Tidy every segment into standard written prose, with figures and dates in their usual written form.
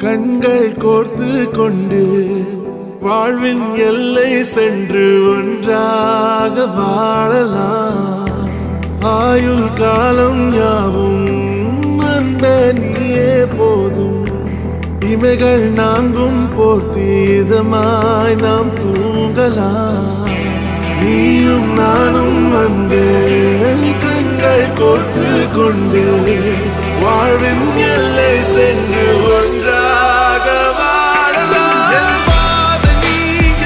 கண்கள் கோர்த்து கொண்டு வாழ்வின் எல்லை சென்று ஒன்றாக வாழலாம். ஆயுள் காலம் யாவும் அந்த நீயே போதும். இமைகள் நாங்கும் போர்த்தி இதமாய் நாம் தூங்கலாம். நீயும் நானும் வந்து கண்கள் கோர்த்து கொண்டு வாழ்வின் எல்லை சென்று ஒன்றாக வாழலாம். என் பாதம் நீ,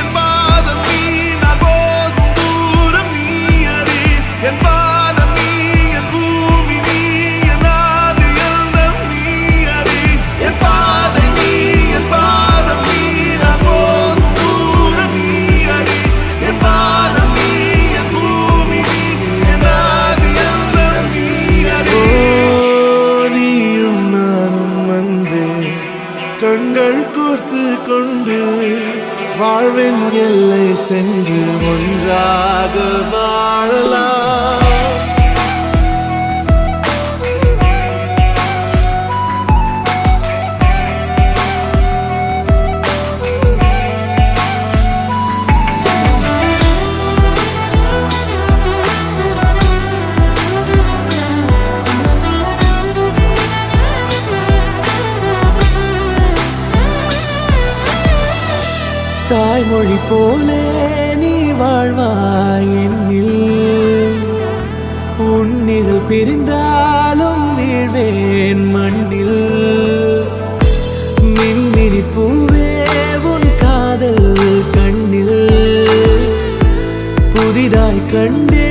என் பாதம் நீ, நான் போகும் தூரம் நீ அறி. என் பாதம் நீ, என் பூமி நீ, என் ஆதி எல்லாம் நீ அறி. என் பாதம் நீ, என் பாதம் நீ, நான் போகும் தூரம் நீ அறி. என் பாதம் நீ, என் பூமி நீ, என் ஆதி எல்லாம் நீ அறி. நீயும் நானும் வந்தே கண்கள் கோர்த்து கொண்டு வாழ்வின் எல்லை சென்று ஒன்றாக வாழலாம். தாய்மொழி போலே நீ வாழ்வாய் என்னில். உன்னிகள் பிரிந்தாலும் வீழ்வேன் மண்ணில். மின்மினி பூவே உன் காதல் கண்ணில் புதிதாய் கண்டே